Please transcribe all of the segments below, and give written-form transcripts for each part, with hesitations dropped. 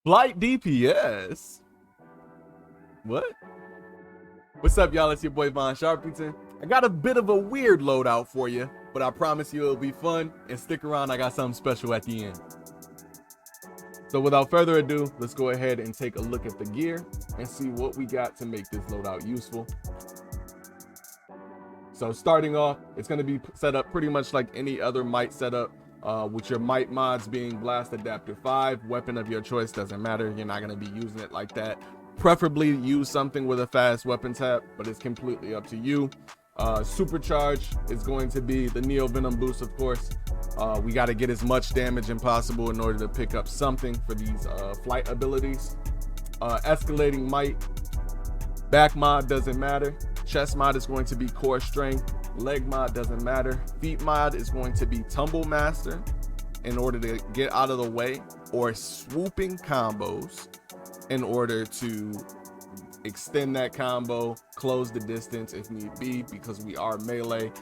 Flight DPS? What? What's up, y'all? It's your boy Von Sharpington. I got a bit of a weird loadout for you, but I promise you it'll be fun, and stick around, I got something special at the end. So without further ado, let's go ahead and take a look at the gear and see what we got to make this loadout useful. So starting off, it's going to be set up pretty much like any other might setup, with your might mods being Blast Adapter 5, weapon of your choice, doesn't matter, you're not going to be using it like that. Preferably use something with a fast weapon tap, but it's completely up to you. Supercharge is going to be the Neo Venom boost, of course. We got to get as much damage as possible in order to pick up something for these flight abilities. Escalating might, back mod doesn't matter. Chest mod is going to be core strength. Leg mod doesn't matter. Feet mod is going to be tumble master in order to get out of the way, or swooping combos in order to extend that combo, close the distance if need be, because we are melee.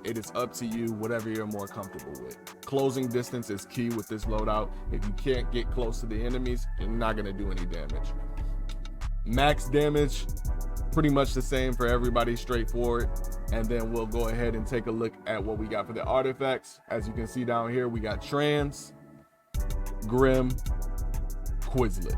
It is up to you, whatever you're more comfortable with. Closing distance is key with this loadout. If you can't get close to the enemies, you're not going to do any damage. Max damage, pretty much the same for everybody, straightforward. And then we'll go ahead and take a look at what we got for the artifacts. As you can see down here, we got Trans, Grim, Quizlet.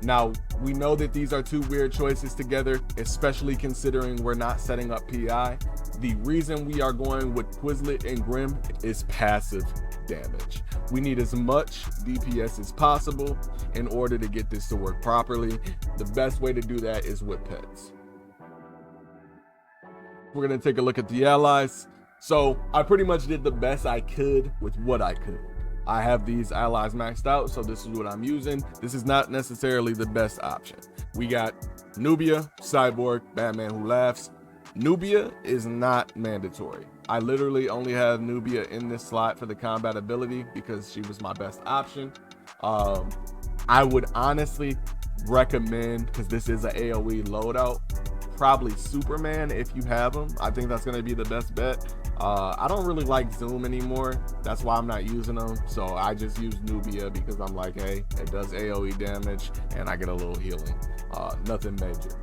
Now, we know that these are two weird choices together, especially considering we're not setting up PI. The reason we are going with Quizlet and Grim is passive damage. We need as much DPS as possible in order to get this to work properly. The best way to do that is with pets. We're going to take a look at the allies. So I pretty much did the best I could with what I could. I have these allies maxed out, so this is what I'm using. This is not necessarily the best option. We got Nubia, Cyborg, Batman Who Laughs. Nubia is not mandatory. I literally only have Nubia in this slot for the combat ability because she was my best option. I would honestly recommend, because this is an AoE loadout, probably Superman if you have him. I think that's going to be the best bet. I don't really like Zoom anymore. That's why I'm not using them. So I just use Nubia because I'm like, hey, it does AoE damage and I get a little healing. Nothing major.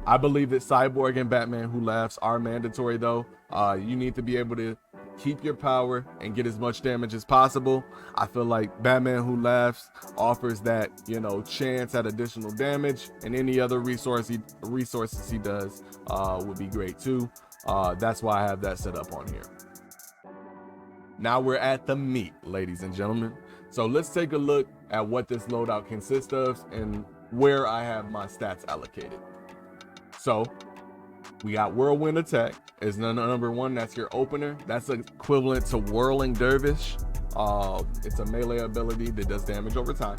I believe that Cyborg and Batman Who Laughs are mandatory though. You need to be able to keep your power and get as much damage as possible. I feel like Batman Who Laughs offers that, chance at additional damage, and any other resources he does would be great too. That's why I have that set up on here. Now we're at the meat, ladies and gentlemen. So let's take a look at what this loadout consists of and where I have my stats allocated. So we got Whirlwind Attack is number one. That's your opener. That's equivalent to Whirling Dervish. It's a melee ability that does damage over time.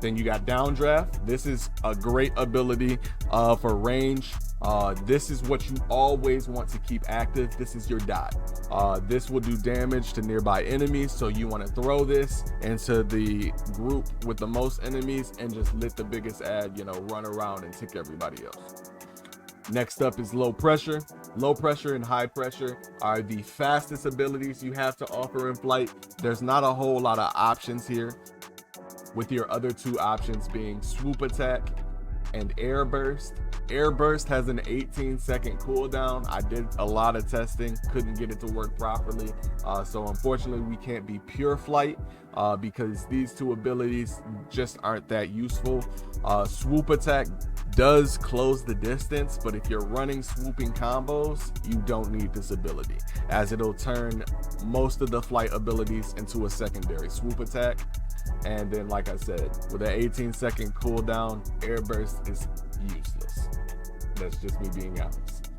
Then you got Downdraft. This is a great ability for range. This is what you always want to keep active. This is your dot. This will do damage to nearby enemies, so you want to throw this into the group with the most enemies and just let the biggest ad, run around and tick everybody else. Next up is Low Pressure. Low Pressure and High Pressure are the fastest abilities you have to offer in flight. There's not a whole lot of options here, with your other two options being Swoop Attack and Air Burst. Air Burst has an 18-second cooldown. I did a lot of testing, couldn't get it to work properly. So unfortunately, we can't be pure flight because these two abilities just aren't that useful. Swoop Attack does close the distance, but if you're running swooping combos, you don't need this ability, as it'll turn most of the flight abilities into a secondary Swoop Attack. And then, like I said, with an 18-second cooldown, Air Burst is useless. That's just me being honest.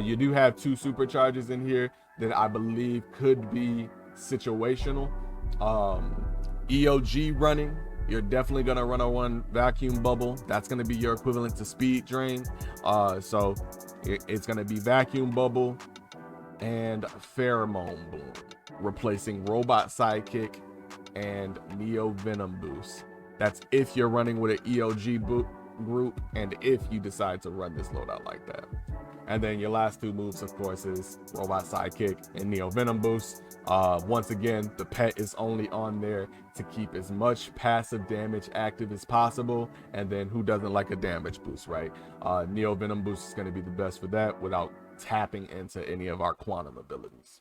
You do have two supercharges in here that I believe could be situational. EOG running, you're definitely going to run on one Vacuum Bubble. That's going to be your equivalent to Speed Drain. So it's going to be Vacuum Bubble and Pheromone Boom, replacing Robot Sidekick and Neo Venom boost. That's if you're running with an EOG group and if you decide to run this loadout like that. And then your last two moves, of course, is Robot Sidekick and Neo Venom Boost. Once again, the pet is only on there to keep as much passive damage active as possible. And then who doesn't like a damage boost, right? Neo Venom Boost is going to be the best for that without tapping into any of our quantum abilities.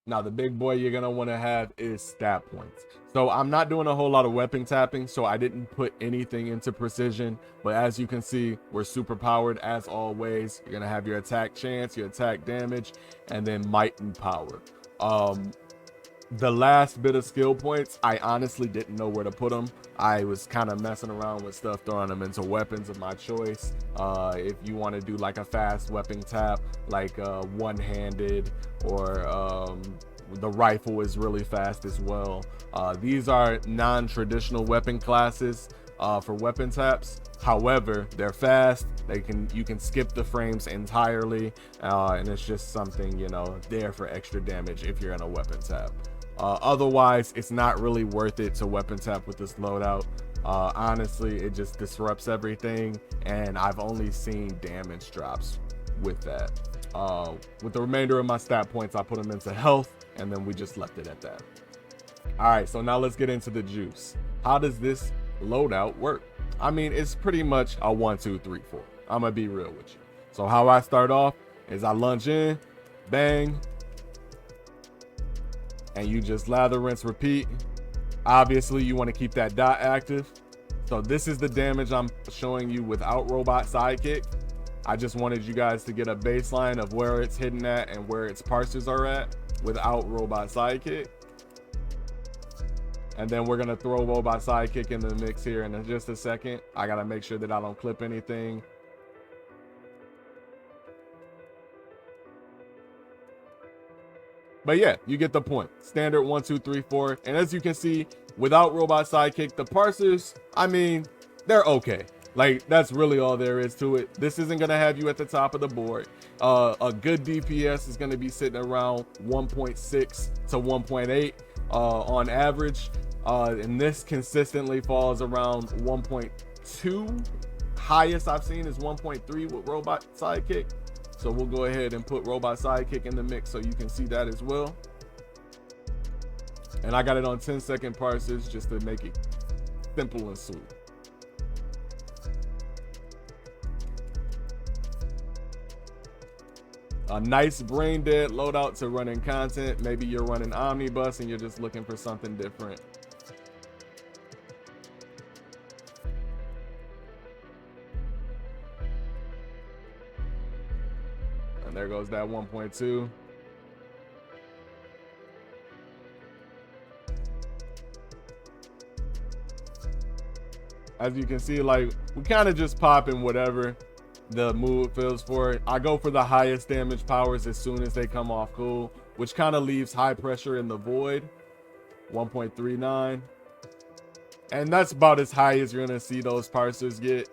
Now, the big boy you're going to want to have is stat points. So I'm not doing a whole lot of weapon tapping, so I didn't put anything into precision. But as you can see, we're super powered as always. You're going to have your attack chance, your attack damage, and then might and power. The last bit of skill points, I honestly didn't know where to put them. I was kind of messing around with stuff, throwing them into weapons of my choice. If you want to do like a fast weapon tap, like one-handed, or the rifle is really fast as well. These are non-traditional weapon classes for weapon taps. However, they're fast. You can skip the frames entirely, and it's just something, you know, there for extra damage if you're in a weapon tap. Otherwise, it's not really worth it to weapon tap with this loadout. Honestly, it just disrupts everything, and I've only seen damage drops with that. With the remainder of my stat points, I put them into health, and then we just left it at that. All right, so now let's get into the juice. How does this loadout work? I mean, it's pretty much a 1, 2, 3, 4. I'm gonna be real with you. So how I start off is I lunge in, bang, and you just lather, rinse, repeat. Obviously, you want to keep that dot active. So this is the damage I'm showing you without Robot Sidekick. I just wanted you guys to get a baseline of where it's hidden at and where its parsers are at without Robot Sidekick. And then we're going to throw Robot Sidekick in the mix here in just a second. I got to make sure that I don't clip anything. But yeah, you get the point. Standard 1, 2, 3, 4. And as you can see, without Robot Sidekick, the parsers, I mean, they're okay. Like, that's really all there is to it. This isn't going to have you at the top of the board. A good DPS is going to be sitting around 1.6 to 1.8 on average. And this consistently falls around 1.2. Highest I've seen is 1.3 with Robot Sidekick. So we'll go ahead and put Robot Sidekick in the mix so you can see that as well. And I got it on 10-second parsers just to make it simple and sweet. A nice brain dead loadout to running content. Maybe you're running Omnibus and you're just looking for something different. And there goes that 1.2. As you can see, like, we kind of just pop in whatever the move feels for it. I go for the highest damage powers as soon as they come off cool, which kind of leaves high pressure in the void, 1.39. And that's about as high as you're gonna see those parsers get.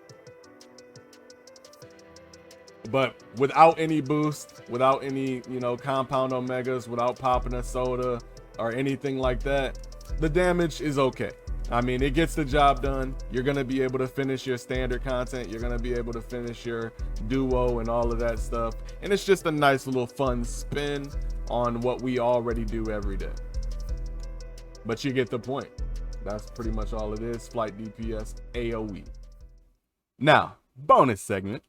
But without any boost, without any, you know, compound omegas, without popping a soda or anything like that, the damage is okay. I mean, it gets the job done. You're going to be able to finish your standard content. You're going to be able to finish your duo and all of that stuff. And it's just a nice little fun spin on what we already do every day. But you get the point. That's pretty much all it is. Flight DPS AoE. Now, bonus segment.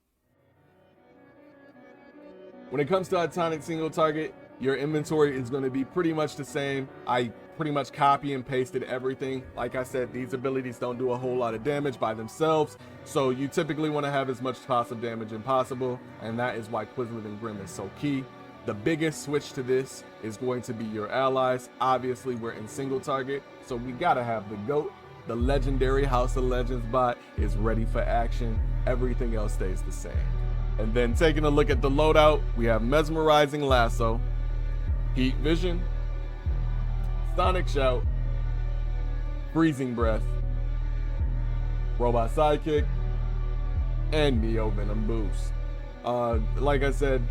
When it comes to Iconic single target, your inventory is going to be pretty much the same. I pretty much copy and pasted everything. Like I said, these abilities don't do a whole lot of damage by themselves, so you typically want to have as much passive damage as possible, and that is why Quizlet and Grim is so key. The biggest switch to this is going to be your allies. Obviously, we're in single target, so we gotta have the GOAT. The legendary House of Legends bot is ready for action. Everything else stays the same. And then taking a look at the loadout, we have Mesmerizing Lasso, Heat Vision, Sonic Shout, Freezing Breath, Robot Sidekick, and Neo Venom Boost. Like I said,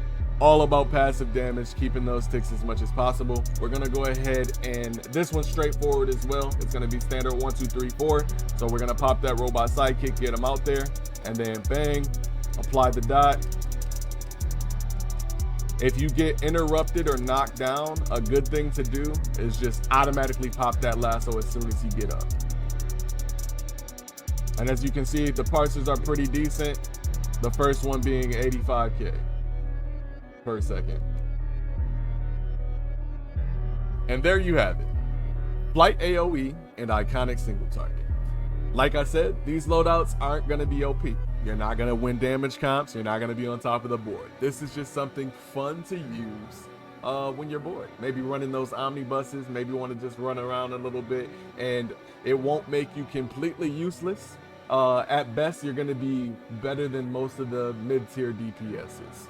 all about passive damage, keeping those ticks as much as possible. We're gonna go ahead, and this one's straightforward as well. It's gonna be standard 1, 2, 3, 4. So we're gonna pop that Robot Sidekick, get him out there, and then bang, apply the dot, If you get interrupted or knocked down, a good thing to do is just automatically pop that lasso as soon as you get up. And as you can see, the parses are pretty decent. The first one being 85K per second. And there you have it. Flight AoE and iconic single target. Like I said, these loadouts aren't going to be OP. You're not going to win damage comps. You're not going to be on top of the board. This is just something fun to use when you're bored. Maybe running those omnibuses. Maybe you want to just run around a little bit. And it won't make you completely useless. At best, you're going to be better than most of the mid-tier DPSs.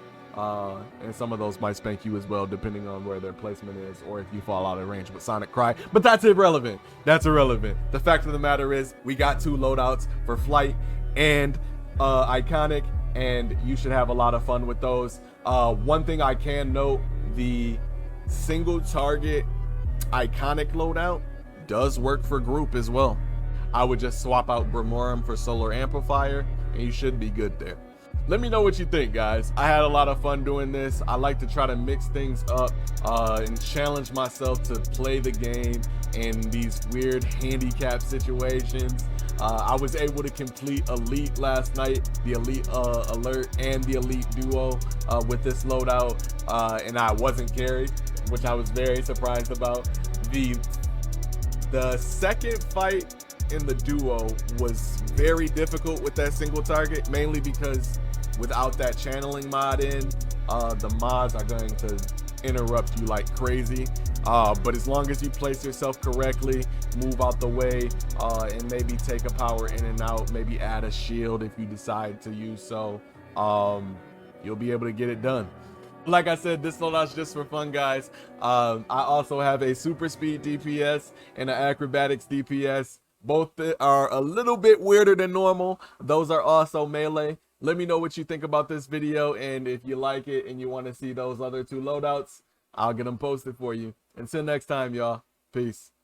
And some of those might spank you as well, depending on where their placement is, or if you fall out of range with Sonic Cry. But that's irrelevant. That's irrelevant. The fact of the matter is, we got 2 loadouts for Flight and Iconic, and you should have a lot of fun with those. One thing I can note, the single target Iconic loadout does work for group as well. I would just swap out Grimorum for Solar Amplifier, and you should be good there. Let me know what you think, guys. I had a lot of fun doing this. I like to try to mix things up and challenge myself to play the game in these weird handicap situations. I was able to complete Elite last night, the Elite Alert and the Elite Duo with this loadout, and I wasn't carried, which I was very surprised about. The second fight in the Duo was very difficult with that single target, mainly because without that channeling mod in, the mods are going to interrupt you like crazy. But as long as you place yourself correctly, move out the way, and maybe take a power in and out, maybe add a shield if you decide to use so, you'll be able to get it done. Like I said, this loadout's just for fun, guys. I also have a super speed DPS and an acrobatics DPS. Both are a little bit weirder than normal. Those are also melee. Let me know what you think about this video, and if you like it and you want to see those other 2 loadouts, I'll get them posted for you. Until next time, y'all. Peace.